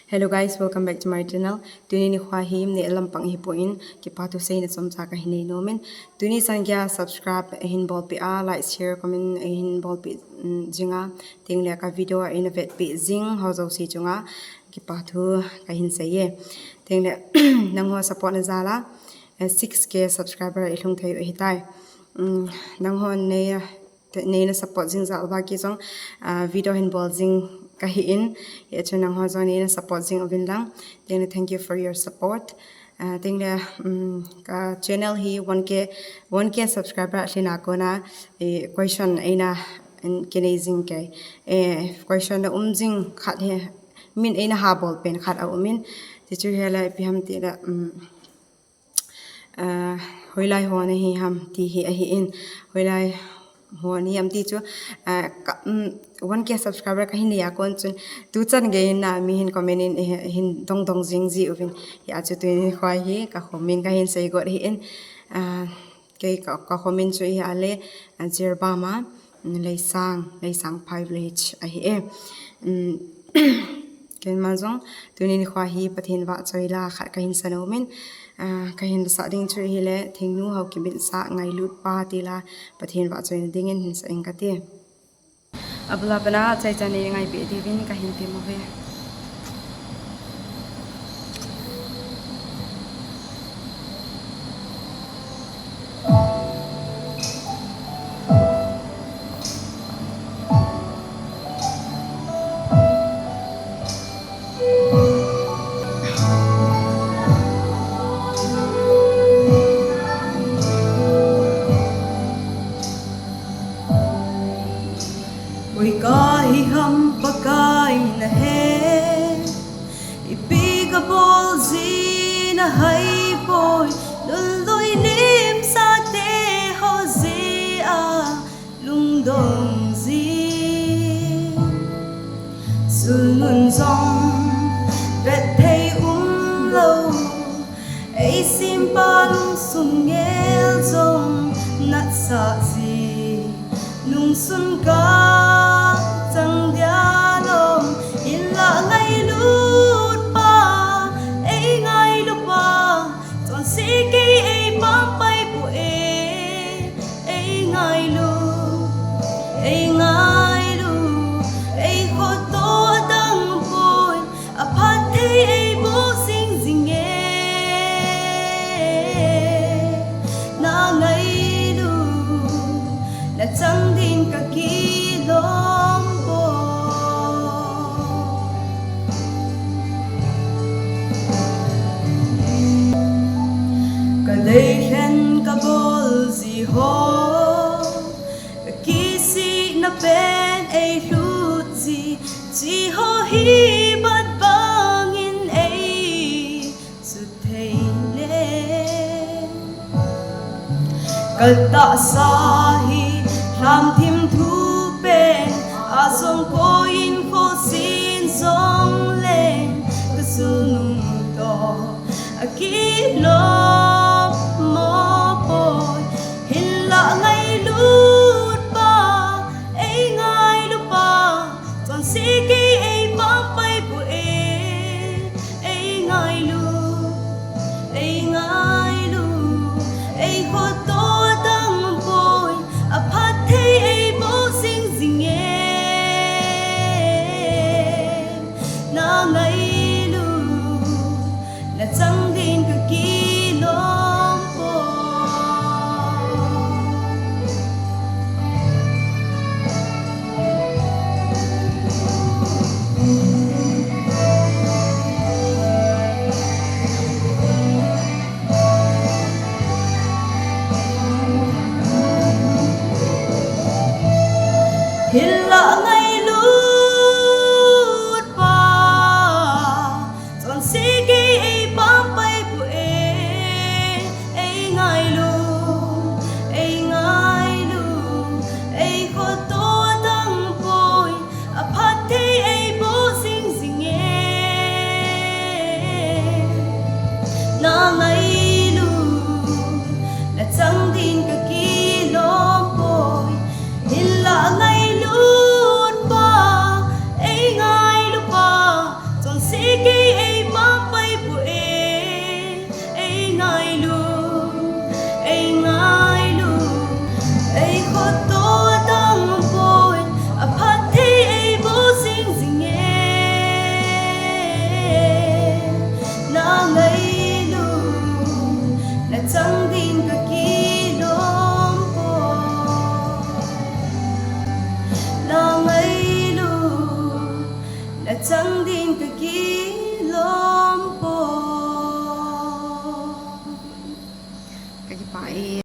Hello guys, welcome back to my channel. Tuni ni khwa him ni lampang hi poin ki patu sei na somcha ka hinei nomen. Tuni sangya subscribe hin bol pi a like share comment hin bol pi jinga tingle ka video in vet pi jing ho zo si chunga ki patu ka hin sei ye. Tingle nang ho support na zala 6k subscriber ilung thai hi tai. Nang ho ne na support jing za ba ki song video hin bol jing kahiin ya chunang ho zoni na support jing ovin lang then thank you for your support think the ka channel hi 1k subscriber lina ko na question aina kinazing kai question na jing khat he min aina ha ball pen khat au min ti chu hela pi ham ti da hoilai ho na hi ham ti hi a hi in hoilai ho ni am ti chu 1k subscriber ka hin ya kon chun tu chan ge na mi hin comment in hin dong dong jing ji ovin ya chu tu ni khwai hi ka comment ka hin sei got hi in ke ka comment chu hi ale jerba ma leisang privilege a hi e ken ma jong tu ni khwa hi pathin wa choila khat ka hin sanomen ka hin sa ding chu hi le thingnu hau ki bin sa ngai lut pa ti la pathin wa choin ding in hin sa eng ka ti abla bana chai chani ngai be di bin ka hin ti mo ve Oi kahi ham pakai na he ipiga bol zina hai boy lului lim sa te ho zi a lung dong zi sunun zong vet thei lo ai sim pa lung sun ngel zong nat sa zi lung sun ka chẳng dia lom in la ngay lut pa ai ngay lu pa chọn si ki ai bám bay bu ai ngay lu ai kho to dang boy a phat thei ai bo sing sing na ngay lu na chẳng din ka ki lom đây khen cả bol gì ho kỳ si na bên ai lút gì chỉ ho hi bắt băng in ai sụt thầy lên cả ta sa hi làm thêm thu bên à sông cô in cô xin sông lên cái sương to à kí lo ngày